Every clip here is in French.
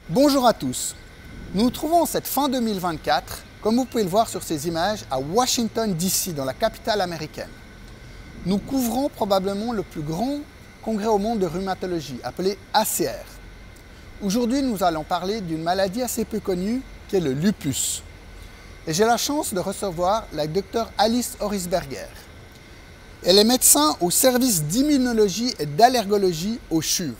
Bonjour à tous. Nous nous trouvons en cette fin 2024, comme vous pouvez le voir sur ces images, à Washington DC, dans la capitale américaine. Nous couvrons probablement le plus grand congrès au monde de rhumatologie, appelé ACR. Aujourd'hui, nous allons parler d'une maladie assez peu connue, qui est le lupus. Et j'ai la chance de recevoir la docteure Alice Horisberger. Elle est médecin au service d'immunologie et d'allergologie au CHUV.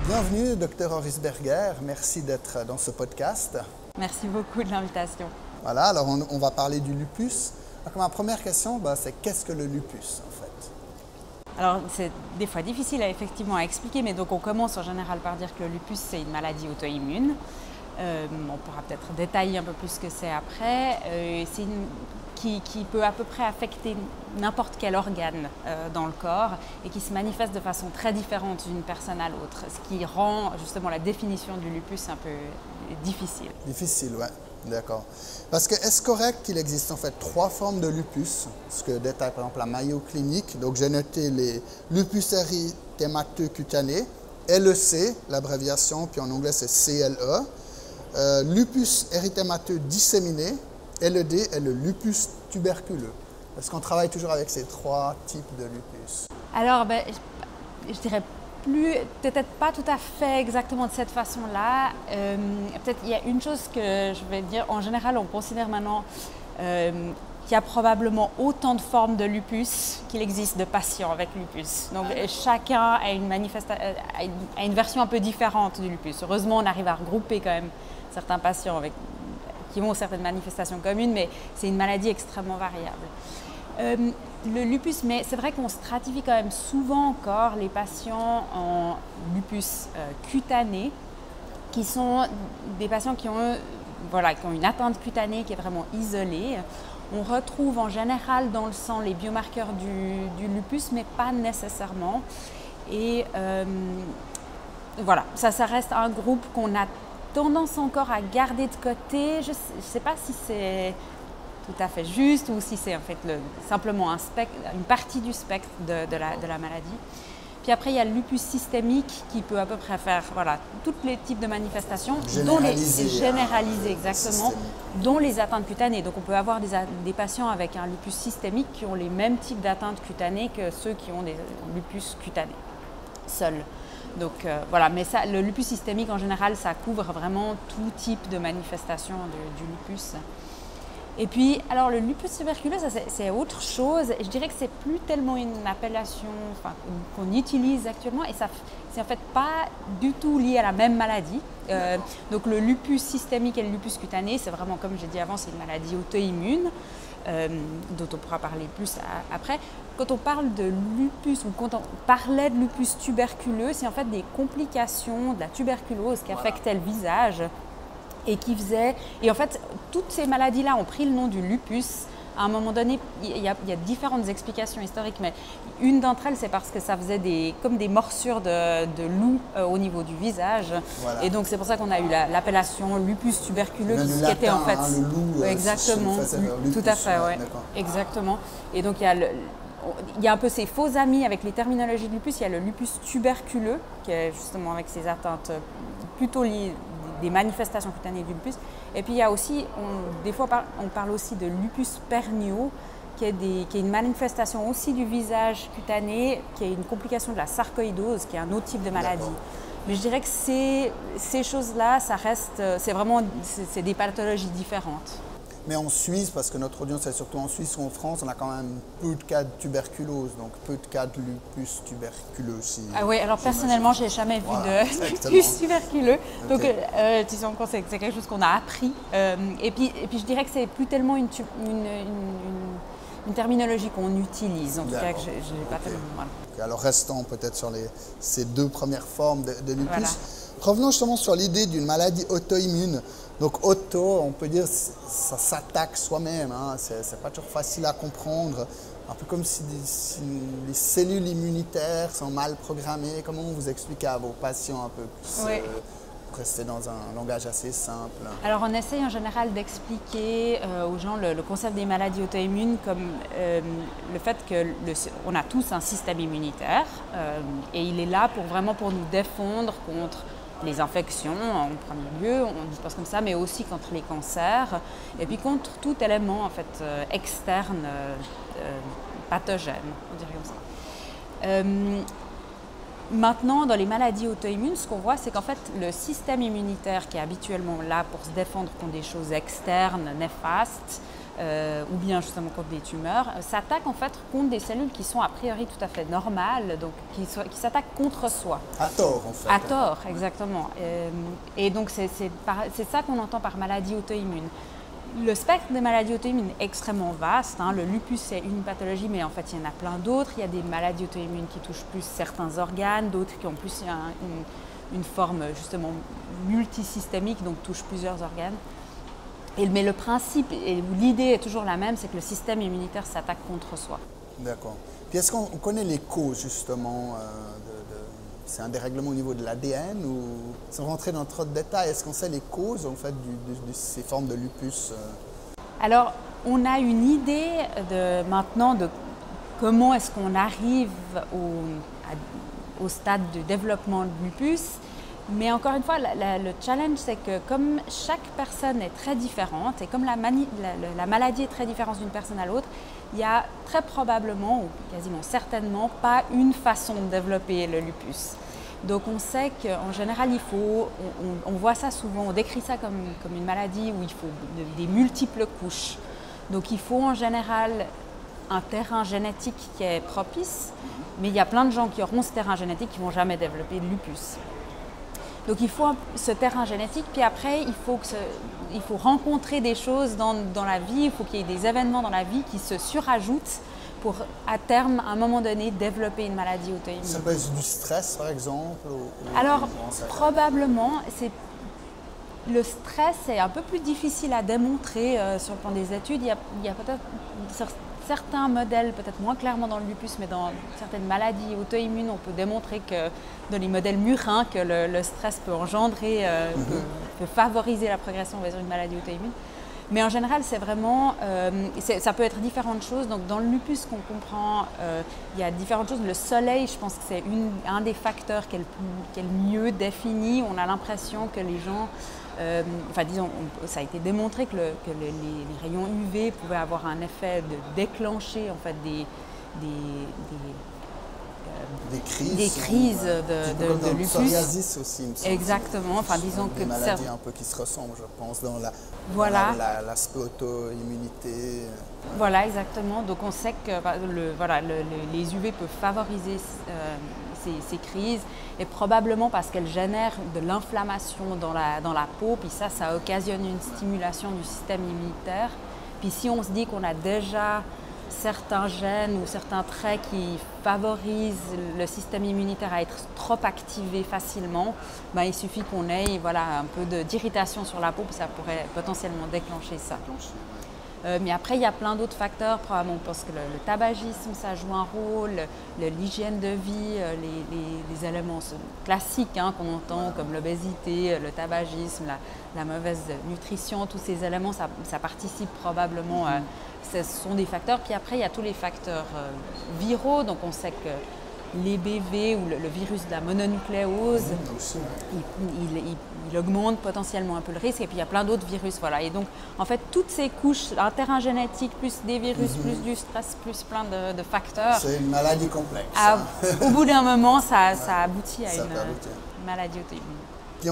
Bienvenue, docteur Horisberger. Merci d'être dans ce podcast. Merci beaucoup de l'invitation. Voilà, alors on va parler du lupus. Donc, ma première question, c'est qu'est-ce que le lupus en fait? Alors, c'est des fois difficile effectivement à expliquer, mais donc on commence en général par dire que le lupus, c'est une maladie auto-immune. On pourra peut-être détailler un peu plus ce que c'est après. C'est une qui peut à peu près affecter n'importe quel organe dans le corps et qui se manifeste de façon très différente d'une personne à l'autre, ce qui rend justement la définition du lupus un peu difficile. Difficile, ouais, d'accord. Parce que est-ce correct qu'il existe en fait 3 formes de lupus, ce que détaille par exemple la Mayo Clinique. Donc j'ai noté les lupus érythémateux cutanés, LEC, l'abréviation, puis en anglais c'est CLE, lupus érythémateux disséminé, LED et le lupus tuberculeux. Est-ce qu'on travaille toujours avec ces 3 types de lupus? Alors, je dirais peut-être pas tout à fait exactement de cette façon-là. Peut-être il y a une chose que je vais dire. En général, on considère maintenant qu'il y a probablement autant de formes de lupus qu'il existe de patients avec lupus. Donc, chacun a une version un peu différente du lupus. Heureusement, on arrive à regrouper quand même certains patients qui ont certaines manifestations communes, mais c'est une maladie extrêmement variable. Le lupus, mais c'est vrai qu'on stratifie quand même souvent encore les patients en lupus cutané, qui sont des patients qui ont une atteinte cutanée qui est vraiment isolée. On retrouve en général dans le sang les biomarqueurs du lupus, mais pas nécessairement. Et voilà, ça reste un groupe qu'on a tendance encore à garder de côté. Je ne sais pas si c'est tout à fait juste ou si c'est en fait simplement une partie du spectre de la maladie. Puis après, il y a le lupus systémique qui peut à peu près faire tous les types de manifestations, généralisées exactement, dont les atteintes cutanées. Donc on peut avoir des patients avec un lupus systémique qui ont les mêmes types d'atteintes cutanées que ceux qui ont des lupus cutanés, seuls. Donc mais le lupus systémique en général, ça couvre vraiment tout type de manifestation du lupus. Et puis, alors le lupus tuberculeux, c'est autre chose. Je dirais que c'est plus tellement une appellation qu'on utilise actuellement et c'est en fait pas du tout lié à la même maladie. Donc le lupus systémique et le lupus cutané, c'est vraiment, comme j'ai dit avant, c'est une maladie auto-immune. Dont on pourra parler plus après. Quand on parle de lupus ou quand on parlait de lupus tuberculeux, c'est en fait des complications de la tuberculose qui affectaient le visage et en fait toutes ces maladies-là ont pris le nom du lupus. À un moment donné, il y a différentes explications historiques, mais une d'entre elles, c'est parce que ça faisait comme des morsures de loup au niveau du visage. Voilà. Et donc, c'est pour ça qu'on a eu l'appellation lupus tuberculeux, qui était en fait... le loup, exactement, lupus, tout à fait, ouais. Exactement. Et donc, il y a un peu ces faux amis avec les terminologies de lupus. Il y a le lupus tuberculeux, qui est justement avec ses atteintes plutôt liées des manifestations cutanées du lupus. Et puis il y a aussi, des fois on parle aussi de lupus pernio, qui est une manifestation aussi du visage cutané, qui est une complication de la sarcoïdose, qui est un autre type de maladie. Mais je dirais que ces choses-là, c'est des pathologies différentes. Mais en Suisse, parce que notre audience est surtout en Suisse ou en France, on a quand même peu de cas de tuberculose, donc peu de cas de lupus tuberculeux aussi. Ah oui, alors personnellement, je n'ai jamais vu de lupus tuberculeux. Donc, disons que c'est quelque chose qu'on a appris. Et puis, je dirais que c'est plus tellement une terminologie qu'on utilise, en tout cas, que je n'ai pas tellement. Voilà. Alors, restons peut-être sur ces 2 premières formes de lupus. Voilà. Revenons justement sur l'idée d'une maladie auto-immune. Donc on peut dire, ça s'attaque soi-même, hein. C'est pas toujours facile à comprendre. Un peu comme si les cellules immunitaires sont mal programmées. Comment vous expliquez à vos patients un peu plus rester dans un langage assez simple. Alors on essaye en général d'expliquer aux gens le concept des maladies auto-immunes comme le fait qu'on a tous un système immunitaire et il est là vraiment pour nous défendre contre les infections en premier lieu, on dit comme ça, mais aussi contre les cancers et puis contre tout élément en fait externe pathogène, on dirait comme ça. Maintenant, dans les maladies auto-immunes, ce qu'on voit, c'est qu'en fait, le système immunitaire qui est habituellement là pour se défendre contre des choses externes, néfastes, ou bien justement contre des tumeurs, s'attaque en fait contre des cellules qui sont a priori tout à fait normales, donc qui s'attaquent contre soi. À tort, en fait. À tort, exactement. Et donc, c'est ça qu'on entend par maladie auto-immune. Le spectre des maladies auto-immunes est extrêmement vaste. Le lupus, c'est une pathologie, mais en fait, il y en a plein d'autres. Il y a des maladies auto-immunes qui touchent plus certains organes, d'autres qui ont plus une forme justement multisystémique, donc touchent plusieurs organes. Mais le principe et l'idée est toujours la même, c'est que le système immunitaire s'attaque contre soi. D'accord. Puis est-ce qu'on connaît les causes justement c'est un dérèglement au niveau de l'ADN ou sans rentrer dans trop de détails, est-ce qu'on sait les causes en fait de ces formes de lupus Alors, on a une idée maintenant de comment est-ce qu'on arrive au stade de développement de lupus. Mais encore une fois, le challenge, c'est que comme chaque personne est très différente et comme la maladie est très différente d'une personne à l'autre, il y a très probablement, ou quasiment certainement, pas une façon de développer le lupus. Donc on sait qu'en général, on voit ça souvent, on décrit ça comme une maladie où il faut des multiples couches. Donc il faut en général un terrain génétique qui est propice, mais il y a plein de gens qui auront ce terrain génétique qui ne vont jamais développer le lupus. Donc il faut ce terrain génétique, puis après il faut rencontrer des choses dans la vie, il faut qu'il y ait des événements dans la vie qui se surajoutent pour à terme, à un moment donné, développer une maladie auto-immune. Ça peut être du stress par exemple Alors probablement, le stress est un peu plus difficile à démontrer sur le plan des études. Il y a peut-être certains modèles, peut-être moins clairement dans le lupus, mais dans certaines maladies auto-immunes, on peut démontrer que dans les modèles murins, que le stress peut engendrer, peut favoriser la progression vers une maladie auto-immune. Mais en général, c'est vraiment, ça peut être différentes choses. Donc dans le lupus qu'on comprend, il y a différentes choses. Le soleil, je pense que c'est un des facteurs qui est le mieux défini. On a l'impression que les gens, disons, ça a été démontré que les rayons UV pouvaient avoir un effet de déclencher en fait des crises de lupus. Psoriasis aussi, il me semble. Exactement. Enfin, disons que des maladies un peu qui se ressemblent, je pense, dans l'aspect auto-immunité. Voilà, exactement. Donc on sait que les UV peuvent favoriser ces crises et probablement parce qu'elles génèrent de l'inflammation dans la peau, puis ça occasionne une stimulation du système immunitaire. Puis si on se dit qu'on a déjà certains gènes ou certains traits qui favorisent le système immunitaire à être trop activé facilement, il suffit qu'on ait un peu d'irritation sur la peau, puis ça pourrait potentiellement déclencher ça. Mais après, il y a plein d'autres facteurs. Probablement, on pense que le tabagisme, ça joue un rôle, l'hygiène de vie, les éléments classiques qu'on entend, comme l'obésité, le tabagisme, la mauvaise nutrition, tous ces éléments, ça participe probablement. Ce sont des facteurs. Puis après, il y a tous les facteurs viraux. Donc, on sait que l'EBV ou le virus de la mononucléose, il augmente potentiellement un peu le risque. Et puis il y a plein d'autres virus. Voilà. Et donc, en fait, toutes ces couches, un terrain génétique, plus des virus, plus du stress, plus plein de facteurs. C'est une maladie complexe. Au bout d'un moment, ça aboutit à une maladie auto-immune. Puis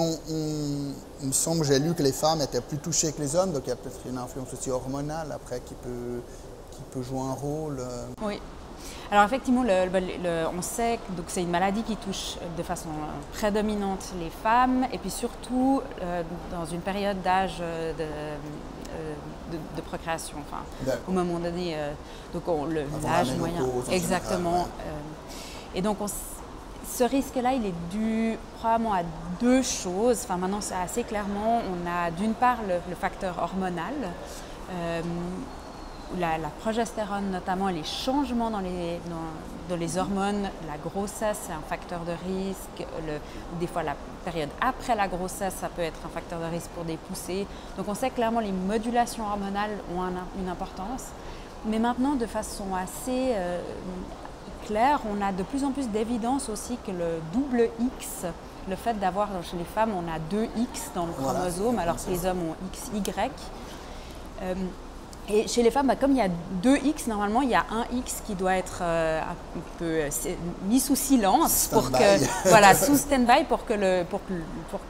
il me semble, j'ai lu que les femmes étaient plus touchées que les hommes, donc il y a peut-être une influence aussi hormonale après qui peut jouer un rôle. Oui. Alors effectivement, on sait que c'est une maladie qui touche de façon prédominante les femmes et puis surtout dans une période d'âge de procréation, au moment donné, l'âge moyen. Exactement. Et donc ce risque-là, il est dû probablement à deux choses. Maintenant, c'est assez clairement, on a d'une part le facteur hormonal. la progestérone notamment, et les changements dans les hormones, la grossesse c'est un facteur de risque, des fois la période après la grossesse ça peut être un facteur de risque pour des poussées. Donc on sait clairement les modulations hormonales ont une importance. Mais maintenant de façon assez claire, on a de plus en plus d'évidence aussi que le double X, le fait d'avoir chez les femmes on a 2 X dans le chromosome alors que les hommes ont XY. Et chez les femmes, comme il y a 2 X, normalement, il y a un X qui doit être un peu mis sous silence, sous stand-by, pour que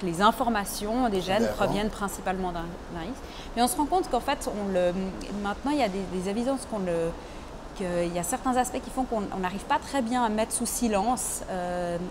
les informations des gènes proviennent principalement d'un X. Mais on se rend compte qu'en fait, maintenant, il y a des évidences qu'il y a certains aspects qui font qu'on n'arrive pas très bien à mettre sous silence,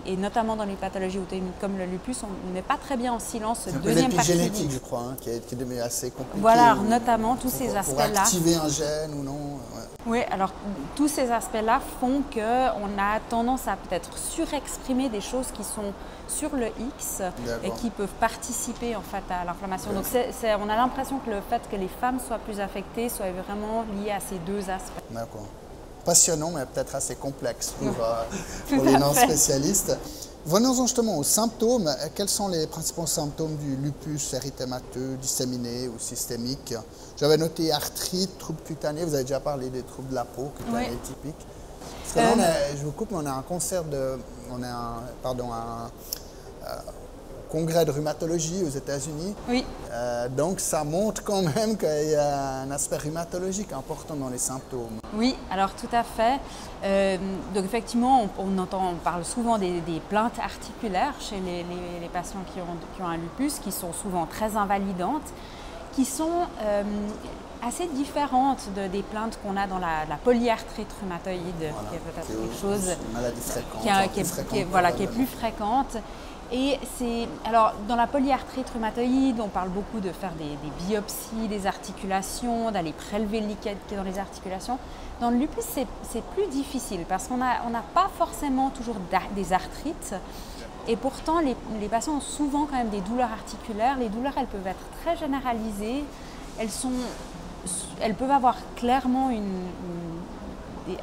et notamment dans les pathologies auto-immunes comme le lupus, on ne met pas très bien en silence ce deuxième partie. C'est l'épigénétique, je crois, qui est devenu assez compliqué. Voilà, notamment tous ces aspects-là. Pour activer un gène ou non. Oui, alors tous ces aspects-là font qu'on a tendance à peut-être surexprimer des choses qui sont sur le X et qui peuvent participer en fait à l'inflammation. Donc on a l'impression que le fait que les femmes soient plus affectées soit vraiment lié à ces 2 aspects. D'accord. Passionnant, mais peut-être assez complexe pour les non-spécialistes. Venons-en justement aux symptômes. Quels sont les principaux symptômes du lupus érythémateux, disséminé ou systémique? J'avais noté arthrite, troubles cutanés. Vous avez déjà parlé des troubles de la peau cutanés typiques. Parce que là, je vous coupe, mais on a un concert un congrès de rhumatologie aux États-Unis. Oui. Donc ça montre quand même qu'il y a un aspect rhumatologique important dans les symptômes. Oui, alors tout à fait. Donc effectivement, on parle souvent des plaintes articulaires chez les patients qui ont un lupus, qui sont souvent très invalidantes, qui sont assez différentes des plaintes qu'on a dans la polyarthrite rhumatoïde, qui est peut-être quelque chose qui est plus fréquente. Et alors, dans la polyarthrite rhumatoïde, on parle beaucoup de faire des biopsies des articulations, d'aller prélever le liquide qui est dans les articulations. Dans le lupus, c'est plus difficile parce qu'on n'a pas forcément toujours des arthrites. Et pourtant, les patients ont souvent quand même des douleurs articulaires. Les douleurs, elles peuvent être très généralisées. Elles peuvent avoir clairement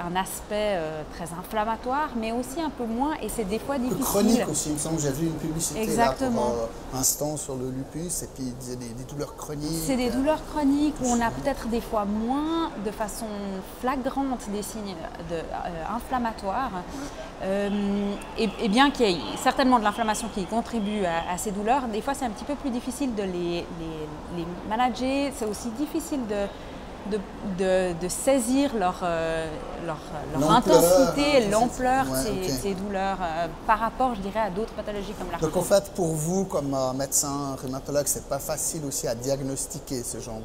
un aspect très inflammatoire, mais aussi un peu moins, et c'est des fois difficile. Chronique aussi, il me semble que j'ai vu une publicité Exactement. là pour un sur le lupus, et puis il disait des douleurs chroniques. C'est des douleurs chroniques où on a peut-être des fois moins, de façon flagrante, des signes inflammatoires, et bien qu'il y ait certainement de l'inflammation qui contribue à ces douleurs, des fois c'est un petit peu plus difficile de les manager, c'est aussi difficile de saisir leur intensité et l'ampleur de ces douleurs par rapport, je dirais, à d'autres pathologies comme l'arthrite. Donc en fait, pour vous, comme médecin rhumatologue, c'est pas facile aussi à diagnostiquer ce genre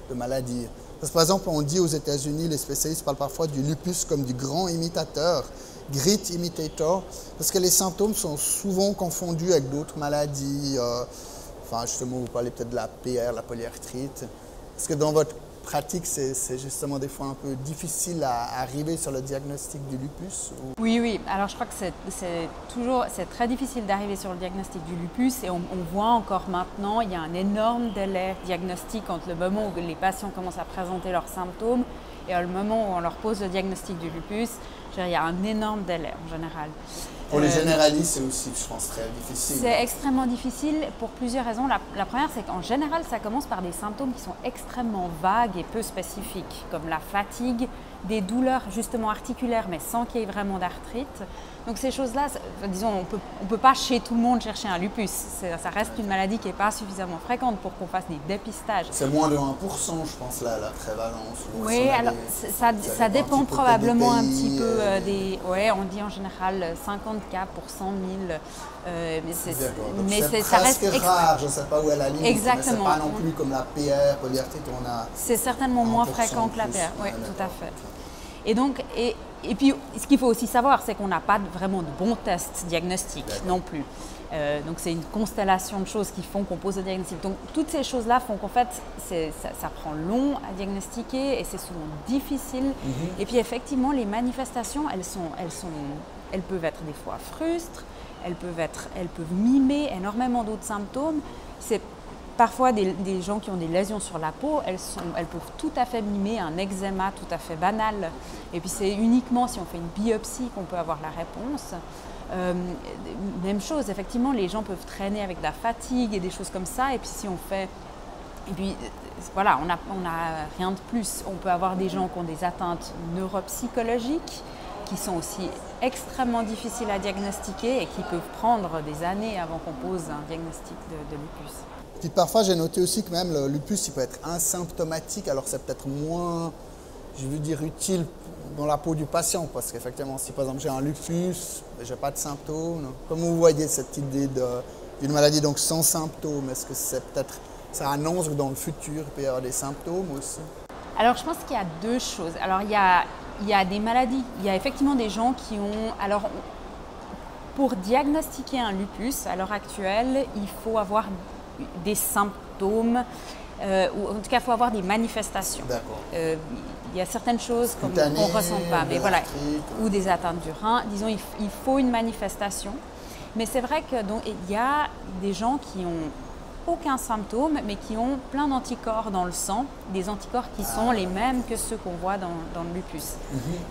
de maladie. Parce que par exemple, on dit aux États-Unis, les spécialistes parlent parfois du lupus comme du grand imitateur, great imitator, parce que les symptômes sont souvent confondus avec d'autres maladies. Enfin, justement, vous parlez peut-être de la PR, la polyarthrite. Parce que dans votre pratique, c'est justement des fois un peu difficile à arriver sur le diagnostic du lupus? Oui. Alors je crois que c'est très difficile d'arriver sur le diagnostic du lupus, et on voit encore maintenant, il y a un énorme délai diagnostique entre le moment où les patients commencent à présenter leurs symptômes et le moment où on leur pose le diagnostic du lupus. Il y a un énorme délai en général. Pour les généralistes, c'est aussi, je pense, très difficile. C'est extrêmement difficile pour plusieurs raisons. La première, c'est qu'en général, ça commence par des symptômes qui sont extrêmement vagues et peu spécifiques, comme la fatigue, des douleurs justement articulaires, mais sans qu'il y ait vraiment d'arthrite. Donc ces choses-là, disons, on peut pas chez tout le monde chercher un lupus. Ça reste une maladie qui n'est pas suffisamment fréquente pour qu'on fasse des dépistages. C'est moins de 1%, je pense, la prévalence. Oui, alors ça dépend probablement un petit peu des... Oui, on dit en général 50 cas pour 100 000. Mais ça reste rare, je ne sais pas où est la limite. Exactement. Mais c'est pas non plus comme la PR, polyarthrite, on a... C'est certainement moins fréquent que la PR, oui, tout à fait. Et donc, et puis, ce qu'il faut aussi savoir, c'est qu'on n'a pas vraiment de bons tests diagnostiques non plus. Donc, c'est une constellation de choses qui font qu'on pose le diagnostic. Donc, toutes ces choses-là font qu'en fait, ça prend long à diagnostiquer et c'est souvent difficile. Et puis, effectivement, les manifestations, elles peuvent être des fois frustres, elles peuvent mimer énormément d'autres symptômes. parfois, des gens qui ont des lésions sur la peau, elles peuvent tout à fait mimer un eczéma tout à fait banal. Et puis c'est uniquement si on fait une biopsie qu'on peut avoir la réponse. Même chose, effectivement, les gens peuvent traîner avec de la fatigue et des choses comme ça. Et puis si on fait... Et puis voilà, on a rien de plus. On peut avoir des gens qui ont des atteintes neuropsychologiques qui sont aussi extrêmement difficiles à diagnostiquer et qui peuvent prendre des années avant qu'on pose un diagnostic de lupus. Puis parfois, j'ai noté aussi que même le lupus, il peut être asymptomatique, alors c'est peut-être moins, je veux dire, utile dans la peau du patient, parce qu'effectivement, si par exemple j'ai un lupus, je n'ai pas de symptômes. Comment vous voyez cette idée d'une maladie donc sans symptômes? Est-ce que c'est peut-être, ça annonce que dans le futur, il peut y avoir des symptômes aussi? Alors, je pense qu'il y a deux choses. Alors, il y a des maladies. Il y a effectivement des gens qui ont... Alors, pour diagnostiquer un lupus, à l'heure actuelle, il faut avoir des symptômes, ou en tout cas, il faut avoir des manifestations. D'accord. Il y a certaines choses qu'on ne ressent pas, mais voilà, ou des atteintes du rein. Disons, il faut une manifestation. Mais c'est vrai que donc, il y a des gens qui ont aucun symptôme, mais qui ont plein d'anticorps dans le sang, des anticorps qui sont les mêmes que ceux qu'on voit dans le lupus.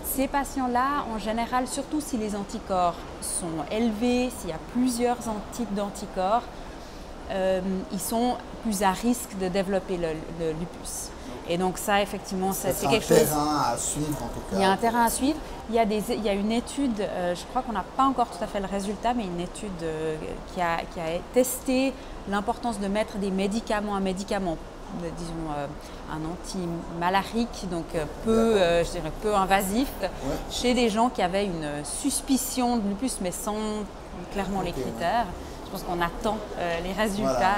Ces patients-là, en général, surtout si les anticorps sont élevés, s'il y a plusieurs types d'anticorps, ils sont plus à risque de développer le lupus. Et donc ça, effectivement, c'est quelque chose... Il y a un terrain à suivre, en tout cas. Il y a un terrain à suivre. Il y a une étude, je crois qu'on n'a pas encore tout à fait le résultat, mais une étude qui a testé l'importance de mettre des médicaments, disons un antimalarique, donc je dirais peu invasif, chez des gens qui avaient une suspicion de lupus, mais sans clairement les critères. Je pense qu'on attend les résultats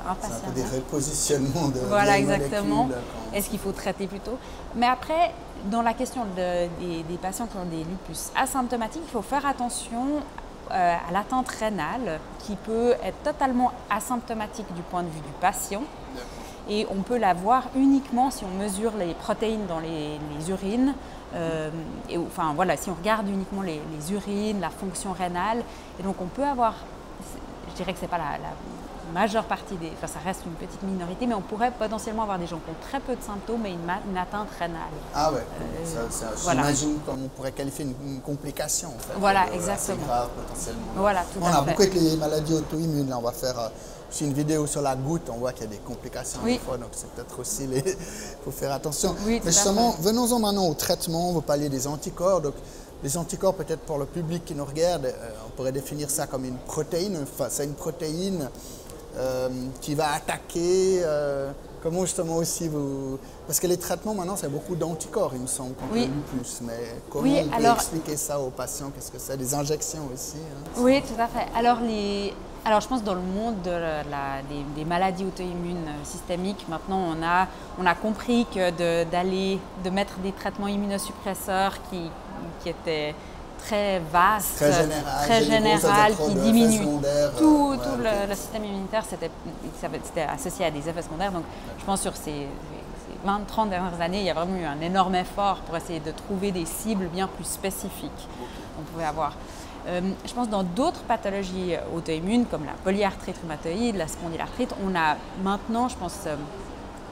impatiemment. C'est un peu des repositionnements de voilà, exactement. Est-ce qu'il faut traiter plus tôt? Mais après, dans la question des patients qui ont des lupus asymptomatiques, il faut faire attention à l'atteinte rénale qui peut être totalement asymptomatique du point de vue du patient. Et on peut la voir uniquement si on mesure les protéines dans les urines. Enfin voilà, si on regarde uniquement les urines, la fonction rénale. Et donc on peut avoir, je dirais que ce n'est pas la majeure partie enfin ça reste une petite minorité, mais on pourrait potentiellement avoir des gens qui ont très peu de symptômes et une atteinte rénale. Ah ouais, voilà. J'imagine comme on pourrait qualifier une complication en fait. Voilà, exactement. C'est grave potentiellement. Voilà, tout on à a fait. beaucoup avec les maladies auto-immunes, là on va faire aussi une vidéo sur la goutte, on voit qu'il y a des complications des fois, donc c'est peut-être aussi il faut faire attention. Oui, mais justement, venons-en maintenant au traitement, vous parliez des anticorps, donc les anticorps peut-être pour le public qui nous regarde, on pourrait définir ça comme une protéine, enfin c'est une protéine qui va attaquer, comment justement aussi vous... Parce que les traitements maintenant, c'est beaucoup d'anticorps, il me semble, contre le lupus. Mais comment on peut expliquer ça aux patients? Qu'est-ce que c'est? Des injections aussi Oui, tout à fait. Alors je pense dans le monde des maladies auto-immunes systémiques, maintenant on a compris que de mettre des traitements immunosuppresseurs qui étaient très vaste, très général, qui diminue tout le système immunitaire, c'était associé à des effets secondaires. Donc je pense sur ces 20-30 dernières années, il y a vraiment eu un énorme effort pour essayer de trouver des cibles bien plus spécifiques qu'on pouvait avoir. Je pense dans d'autres pathologies auto-immunes comme la polyarthrite rhumatoïde, la spondylarthrite, on a maintenant, je pense,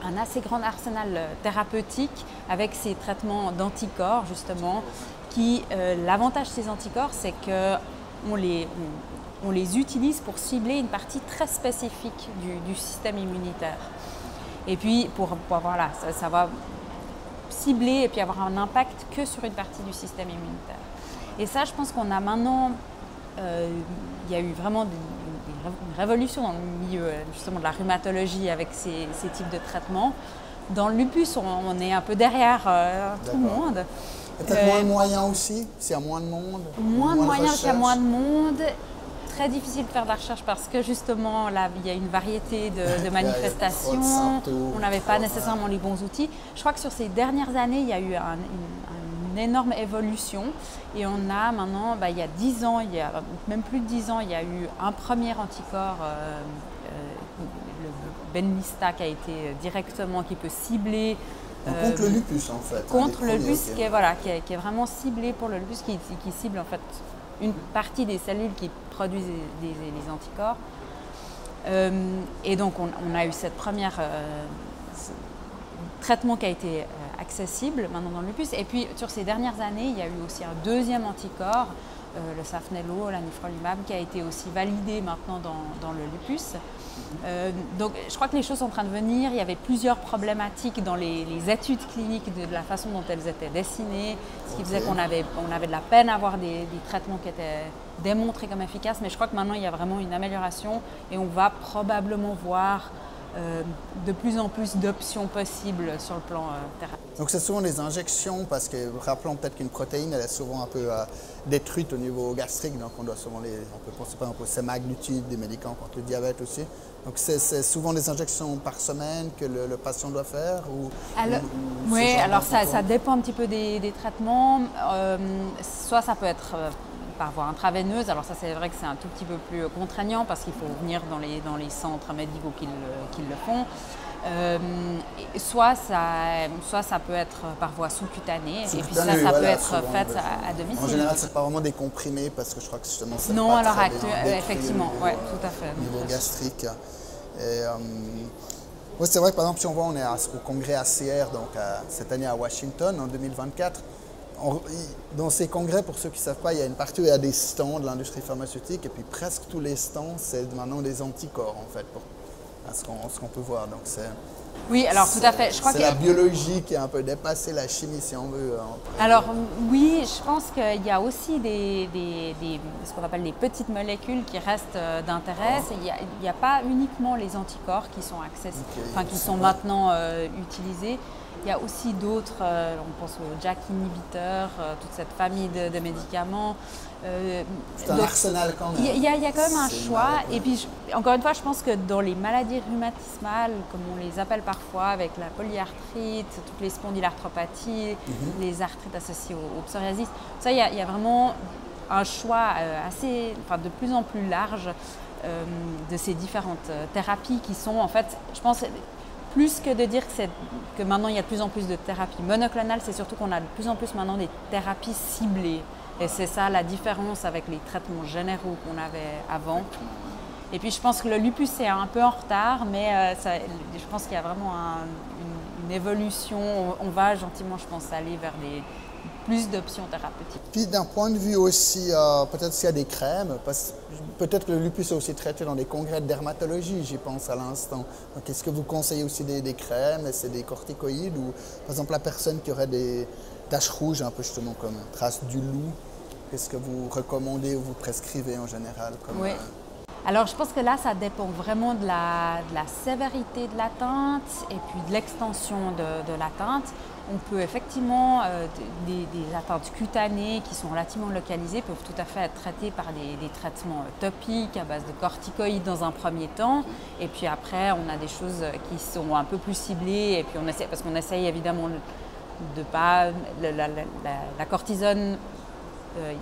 un assez grand arsenal thérapeutique avec ces traitements d'anticorps justement. L'avantage de ces anticorps, c'est qu'on les utilise pour cibler une partie très spécifique du système immunitaire. Et puis, voilà, ça va cibler et puis avoir un impact que sur une partie du système immunitaire. Et ça, je pense qu'on a maintenant, il y a eu vraiment une révolution dans le milieu justement de la rhumatologie avec ces types de traitements. Dans le lupus, on est un peu derrière tout le monde. Peut-être moins de moyens aussi, s'il y a moins de monde. Moins de moyens, s'il y a moins de monde. Très difficile de faire de la recherche parce que justement, là, il y a une variété de manifestations. On n'avait pas nécessairement les bons outils. Je crois que sur ces dernières années, il y a eu une énorme évolution. Et on a maintenant, il y a 10 ans, même plus de 10 ans, il y a eu un premier anticorps, le Benlysta, qui a été directement, qui peut cibler. Contre le lupus en fait. Contre le lupus, qui est vraiment ciblé pour le lupus, qui cible en fait une partie des cellules qui produisent les anticorps. Et donc on a eu cette première traitement qui a été accessible maintenant dans le lupus. Et puis sur ces dernières années, il y a eu aussi un deuxième anticorps, le Safnelo, l'anifrolumab, qui a été aussi validé maintenant dans le lupus. Donc je crois que les choses sont en train de venir. Il y avait plusieurs problématiques dans les études cliniques de la façon dont elles étaient dessinées, ce qui faisait qu'on avait de la peine à avoir des traitements qui étaient démontrés comme efficaces. Mais je crois que maintenant il y a vraiment une amélioration et on va probablement voir de plus en plus d'options possibles sur le plan thérapeutique. Donc c'est souvent des injections parce que rappelons peut-être qu'une protéine elle est souvent un peu détruite au niveau gastrique, donc on doit souvent on peut penser par exemple au semaglutide, des médicaments contre le diabète aussi. Donc c'est souvent des injections par semaine que le patient doit faire oui, alors ça dépend un petit peu des traitements. Soit ça peut être par voie intraveineuse, alors ça c'est vrai que c'est un tout petit peu plus contraignant parce qu'il faut venir dans les centres médicaux qui le font. Soit ça peut être par voie sous-cutanée et puis ça peut être fait à domicile. En général, c'est pas vraiment des comprimés parce que je crois que justement c'est non, pas alors très bien effectivement, oui, tout à fait. Au niveau gastrique. Et, oui, c'est vrai que par exemple, si on voit, on est au congrès ACR, donc cette année à Washington en 2024. Dans ces congrès, pour ceux qui ne savent pas, il y a une partie où il y a des stands de l'industrie pharmaceutique et puis presque tous les stands, c'est maintenant des anticorps en fait, à ce qu'on peut voir. Donc oui, alors tout à fait. C'est la biologie qui a un peu dépassé la chimie, si on veut. Alors oui, je pense qu'il y a aussi ce qu'on appelle des petites molécules qui restent d'intérêt. Il n'y a pas uniquement les anticorps qui sont qui sont maintenant utilisés. Il y a aussi d'autres, on pense aux JAK inhibiteurs, toute cette famille de médicaments. C'est un arsenal quand même. Il y a quand même un choix. Et puis, encore une fois, je pense que dans les maladies rhumatismales, comme on les appelle parfois, avec la polyarthrite, toutes les spondylarthropathies, les arthrites associées au psoriasis, ça, il y a vraiment un choix de plus en plus large de ces différentes thérapies qui sont, en fait, je pense, plus que de dire que maintenant il y a de plus en plus de thérapies monoclonales, c'est surtout qu'on a de plus en plus maintenant des thérapies ciblées. Et c'est ça la différence avec les traitements généraux qu'on avait avant. Et puis je pense que le lupus est un peu en retard, mais je pense qu'il y a vraiment une évolution. On va gentiment, je pense, aller vers plus d'options thérapeutiques. Puis d'un point de vue aussi, peut-être s'il y a des crèmes, peut-être que le lupus est aussi traité dans des congrès de dermatologie, j'y pense à l'instant. Donc est-ce que vous conseillez aussi des crèmes, c'est des corticoïdes ou par exemple la personne qui aurait des taches rouges, un peu justement comme trace du loup, qu'est-ce que vous recommandez ou vous prescrivez en général Oui. Alors je pense que là, ça dépend vraiment de la sévérité de l'atteinte et puis de l'extension de l'atteinte. On peut effectivement, des atteintes cutanées qui sont relativement localisées peuvent tout à fait être traitées par des traitements topiques à base de corticoïdes dans un premier temps. Et puis après, on a des choses qui sont un peu plus ciblées. Et puis parce qu'on essaye évidemment de pas... La cortisone,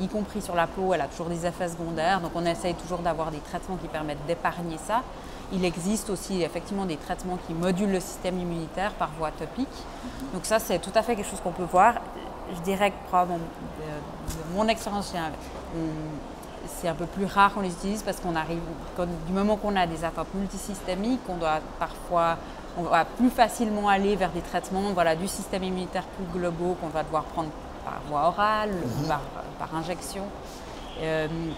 y compris sur la peau, elle a toujours des effets secondaires. Donc on essaye toujours d'avoir des traitements qui permettent d'épargner ça. Il existe aussi effectivement des traitements qui modulent le système immunitaire par voie topique. Donc ça, c'est tout à fait quelque chose qu'on peut voir. Je dirais que probablement, de mon expérience, c'est un peu plus rare qu'on les utilise parce qu'on arrive, du moment qu'on a des atteintes multisystémiques, on va plus facilement aller vers des traitements du système immunitaire plus globaux qu'on va devoir prendre par voie orale, par injection.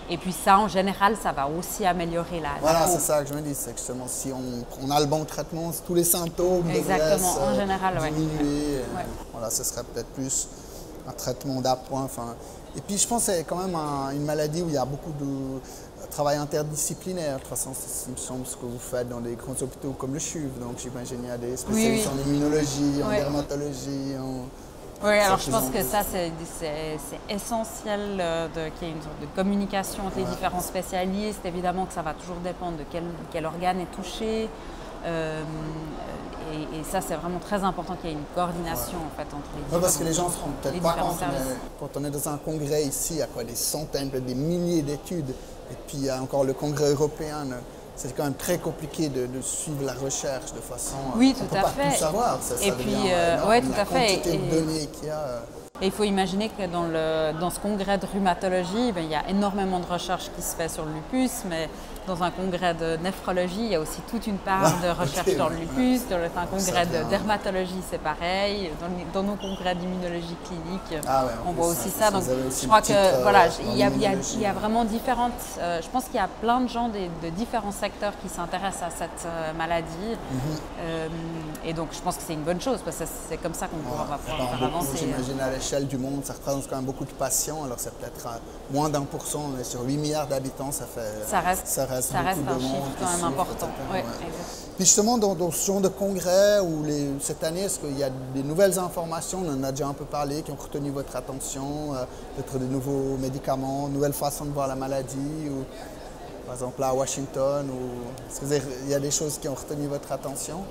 Et puis ça, en général, ça va aussi améliorer la Voilà, peau. c'est ça que je me dis, c'est que justement, si on a le bon traitement, tous les symptômes devraient en général, diminuer. Voilà, ce serait peut-être plus un traitement d'appoint. Et puis je pense que c'est quand même une maladie où il y a beaucoup de travail interdisciplinaire. De toute façon, il me semble ce que vous faites dans des grands hôpitaux comme le CHUV. Donc j'imagine qu'il y a des spécialistes en immunologie, en dermatologie. Oui, alors je pense que ça, c'est essentiel qu'il y ait une sorte de communication entre les différents spécialistes. Évidemment que ça va toujours dépendre de quel organe est touché. Et ça, c'est vraiment très important qu'il y ait une coordination en fait, entre les différents. Parce que les gens ne se rendent peut-être pas compte, mais quand on est dans un congrès ici, il y a des centaines, des milliers d'études. Et puis il y a encore le congrès européen. C'est quand même très compliqué de suivre la recherche de façon... Oui, tout à fait. On ne peut pas tout savoir. Et puis, oui, tout à fait. La quantité de données qu'il y a... Et il faut imaginer que dans ce congrès de rhumatologie, il y a énormément de recherche qui se fait sur le lupus, mais dans un congrès de néphrologie, il y a aussi toute une part de recherche dans le lupus. Dans un congrès de dermatologie, c'est pareil. Dans nos congrès d'immunologie clinique, on voit aussi ça. Donc, je crois que voilà, il y a vraiment différentes. Je pense qu'il y a plein de gens de différents secteurs qui s'intéressent à cette maladie. Et donc, je pense que c'est une bonne chose parce que c'est comme ça qu'on pourra faire avancer. J'imagine à l'échelle du monde, ça représente quand même beaucoup de patients. Alors, c'est peut-être moins d'1%, mais sur 8 milliards d'habitants, ça reste un chiffre quand même important. Ouais, puis justement, dans ce genre de congrès, cette année, est-ce qu'il y a des nouvelles informations, on en a déjà un peu parlé, qui ont retenu votre attention, peut-être de nouveaux médicaments, nouvelles façons de voir la maladie, ou par exemple là à Washington, est-ce qu'il y a des choses qui ont retenu votre attention?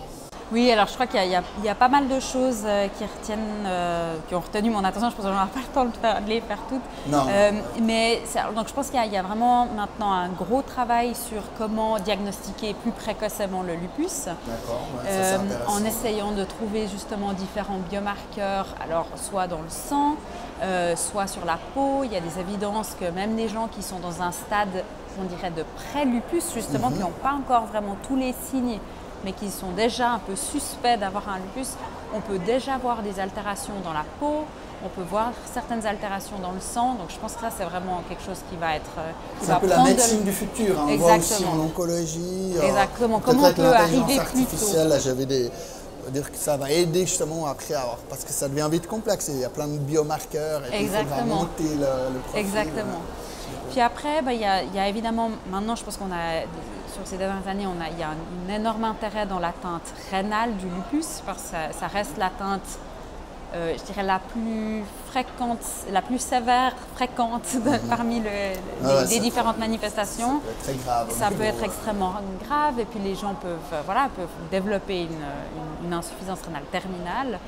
Oui, alors je crois qu'il y a pas mal de choses qui ont retenu mon attention. Je pense que je n'aurai pas le temps de les faire toutes. Non. Donc je pense qu'il y a vraiment maintenant un gros travail sur comment diagnostiquer plus précocement le lupus. D'accord, ça, en essayant de trouver justement différents biomarqueurs, alors soit dans le sang, soit sur la peau. Il y a des évidences que même des gens qui sont dans un stade, on dirait, de pré-lupus, justement, qui n'ont pas encore vraiment tous les signes, mais qui sont déjà un peu suspects d'avoir un lupus, on peut déjà voir des altérations dans la peau, on peut voir certaines altérations dans le sang. Donc je pense que ça, c'est vraiment quelque chose qui va être... C'est un peu la médecine du futur. Hein. On voit aussi en oncologie. Exactement. Comment on peut arriver plus tôt. Là, j'avais dire que ça va aider justement après, parce que ça devient vite complexe. Il y a plein de biomarqueurs et puis il faudra monter le profil. Exactement. Puis après, il y a évidemment, maintenant je pense qu'on a, sur ces dernières années, il y a un énorme intérêt dans l'atteinte rénale du lupus, parce que ça reste l'atteinte, je dirais, la plus fréquente, la plus sévère, fréquente parmi les différentes manifestations. Ça peut être très grave. Ça peut être extrêmement grave, et puis les gens peuvent développer une insuffisance rénale terminale.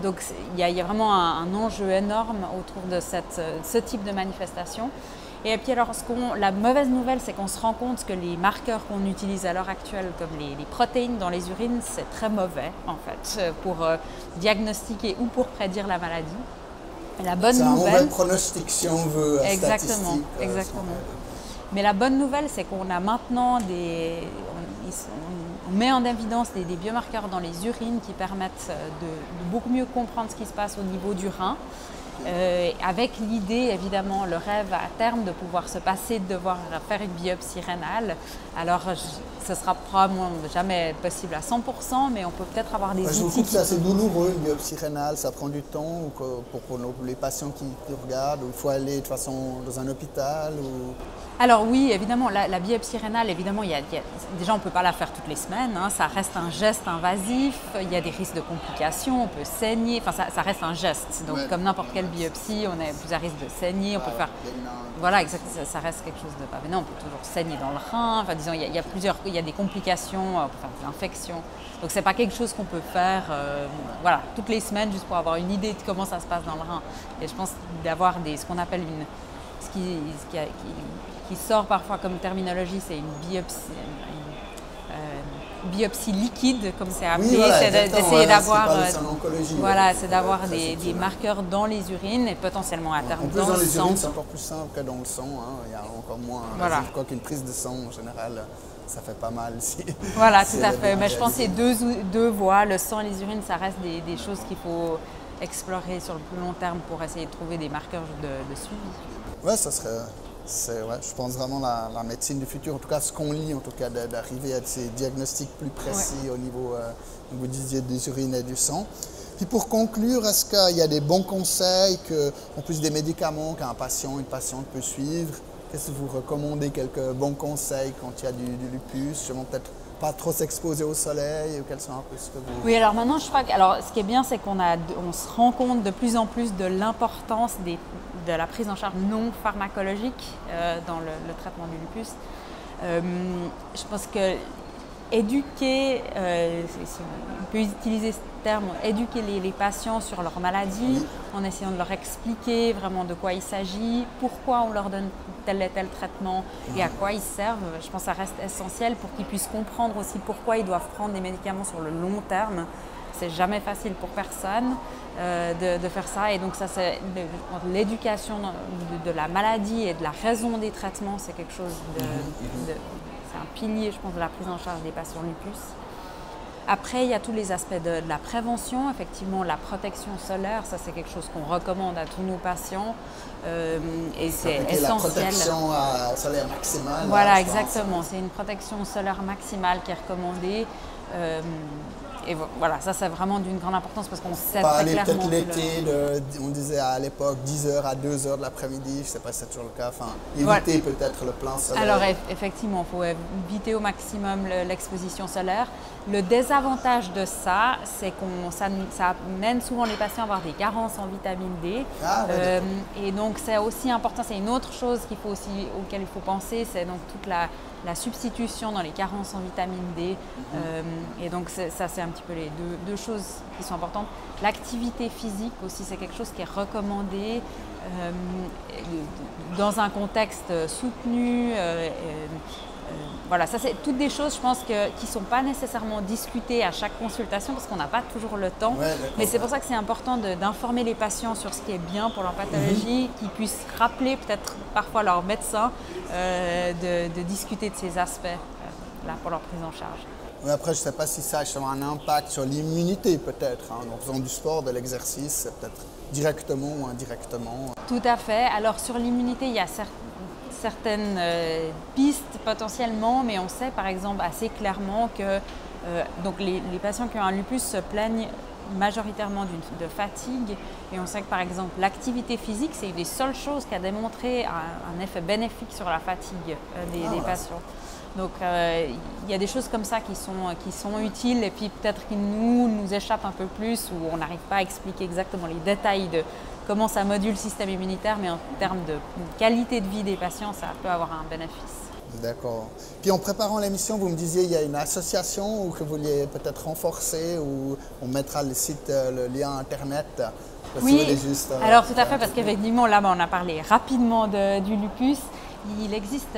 Donc il y a vraiment un enjeu énorme autour de ce type de manifestation. Et puis alors, la mauvaise nouvelle, c'est qu'on se rend compte que les marqueurs qu'on utilise à l'heure actuelle, comme les protéines dans les urines, c'est très mauvais en fait pour diagnostiquer ou pour prédire la maladie. Et la bonne nouvelle, c'est un mauvais pronostic si on veut. Exactement. Mais la bonne nouvelle, c'est qu'on a maintenant on met en évidence des biomarqueurs dans les urines qui permettent de beaucoup mieux comprendre ce qui se passe au niveau du rein. Avec l'idée, évidemment, le rêve à terme de pouvoir se passer de devoir faire une biopsie rénale. Alors, ce sera probablement jamais possible à 100%, mais on peut peut-être avoir des outils. Je trouve que c'est assez douloureux, une biopsie rénale, ça prend du temps pour les patients qui regardent, ou il faut aller de toute façon dans un hôpital Alors oui, évidemment, la biopsie rénale, évidemment, déjà on ne peut pas la faire toutes les semaines, hein, ça reste un geste invasif, il y a des risques de complications, on peut saigner, enfin ça reste un geste, donc comme n'importe quelle biopsie, on est plus à risque de saigner, on peut faire... Voilà, exactement, ça reste quelque chose de pas... Mais non, on peut toujours saigner dans le rein, enfin disons, il y a des complications, on peut faire des infections, donc c'est pas quelque chose qu'on peut faire toutes les semaines juste pour avoir une idée de comment ça se passe dans le rein. Et je pense d'avoir ce qu'on appelle qui sort parfois comme terminologie, c'est une biopsie liquide, comme c'est appelé, c'est d'essayer d'avoir c'est d'avoir des marqueurs dans les urines et potentiellement à terme dans le sang. Dans les urines, c'est encore plus simple que dans le sang, hein. Il y a encore moins. Je crois qu'une prise de sang, en général, ça fait pas mal. Voilà, tout à fait. Mais je pense que c'est deux voies, le sang et les urines, ça reste des choses qu'il faut explorer sur le plus long terme pour essayer de trouver des marqueurs de suivi. Ouais, ça serait... je pense vraiment la médecine du futur, en tout cas ce qu'on lit, en tout cas d'arriver à ces diagnostics plus précis au niveau, vous disiez, des urines et du sang. Puis pour conclure, est-ce qu'il y a des bons conseils, en plus des médicaments qu'un patient, une patiente peut suivre? Qu'est-ce que vous recommandez, quelques bons conseils quand il y a du lupus? Justement, peut-être pas trop s'exposer au soleil, ou quels sont un peu ce que vous... Oui, alors maintenant, je crois que ce qui est bien, c'est qu'on se rend compte de plus en plus de l'importance de la prise en charge non pharmacologique dans le traitement du lupus. Je pense que éduquer, on peut utiliser ce terme, éduquer les patients sur leur maladie en essayant de leur expliquer vraiment de quoi il s'agit, pourquoi on leur donne tel et tel traitement et à quoi ils servent. Je pense que ça reste essentiel pour qu'ils puissent comprendre aussi pourquoi ils doivent prendre des médicaments sur le long terme. c'est jamais facile pour personne de faire ça. Et donc ça, c'est l'éducation de la maladie et de la raison des traitements, c'est quelque chose c'est un pilier, je pense, de la prise en charge des patients lupus. Après, il y a tous les aspects de la prévention. Effectivement, la protection solaire, ça c'est quelque chose qu'on recommande à tous nos patients et c'est essentiel. La protection solaire maximale. Voilà, exactement. C'est une protection solaire maximale qui est recommandée. Et voilà, ça c'est vraiment d'une grande importance parce qu'on sait très clairement. Peut-être l'été, on disait à l'époque 10h à 2h de l'après-midi, je ne sais pas si c'est toujours le cas, enfin éviter peut-être le plein soleil. Alors effectivement, il faut éviter au maximum l'exposition solaire. Le désavantage de ça, c'est que ça amène souvent les patients à avoir des carences en vitamine D. Et donc c'est aussi important, c'est une autre chose auquel il faut penser, c'est donc toute la substitution dans les carences en vitamine D. Et donc ça c'est un petit peu les deux choses qui sont importantes. L'activité physique aussi, c'est quelque chose qui est recommandé dans un contexte soutenu. Voilà, ça c'est toutes des choses, je pense, qui ne sont pas nécessairement discutées à chaque consultation parce qu'on n'a pas toujours le temps. Mais c'est pour ça que c'est important d'informer les patients sur ce qui est bien pour leur pathologie, qu'ils puissent rappeler peut-être parfois leur médecin de discuter de ces aspects là pour leur prise en charge. Mais après, je ne sais pas si ça a un impact sur l'immunité peut-être, en faisant du sport, de l'exercice, peut-être directement ou indirectement. Tout à fait. Alors sur l'immunité, il y a certaines pistes potentiellement, mais on sait par exemple assez clairement que donc les patients qui ont un lupus se plaignent majoritairement de fatigue et on sait que par exemple l'activité physique, c'est une des seules choses qui a démontré un effet bénéfique sur la fatigue des patients. Donc il y a des choses comme ça qui sont utiles et puis peut-être qui nous échappent un peu plus ou on n'arrive pas à expliquer exactement les détails de comment ça module le système immunitaire, mais en termes de qualité de vie des patients, ça peut avoir un bénéfice. D'accord. Puis en préparant l'émission, vous me disiez qu'il y a une association que vous vouliez peut-être renforcer ou on mettra le site, le lien internet. Oui, alors tout à fait, parce qu'effectivement, là, on a parlé rapidement du lupus. Il existe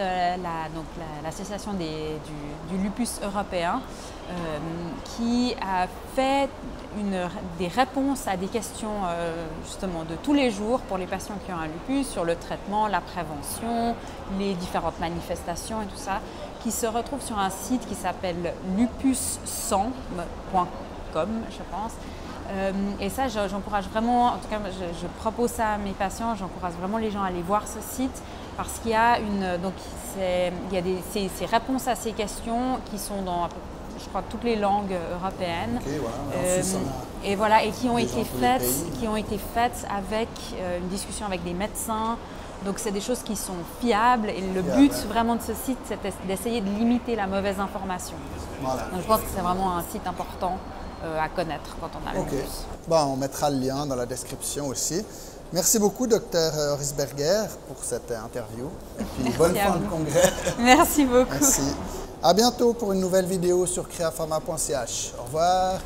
l'association du lupus européen qui a fait des réponses à des questions justement de tous les jours pour les patients qui ont un lupus sur le traitement, la prévention, les différentes manifestations et tout ça, qui se retrouvent sur un site qui s'appelle lupus100.com, je pense. Et ça, j'encourage vraiment, en tout cas, je propose ça à mes patients, j'encourage vraiment les gens à aller voir ce site parce qu'il y a ces réponses à ces questions qui sont dans, je crois, toutes les langues européennes. Et voilà, et qui ont été faites avec une discussion avec des médecins. Donc, c'est des choses qui sont fiables et le but vraiment de ce site, c'est d'essayer de limiter la mauvaise information. Voilà. Donc, je pense que c'est vraiment un site important à connaître quand on a le lupus. Bon, on mettra le lien dans la description aussi. Merci beaucoup, Dr Risberger, pour cette interview. Et puis, bonne fin de congrès. Merci beaucoup. Merci. À bientôt pour une nouvelle vidéo sur creapharma.ch. Au revoir.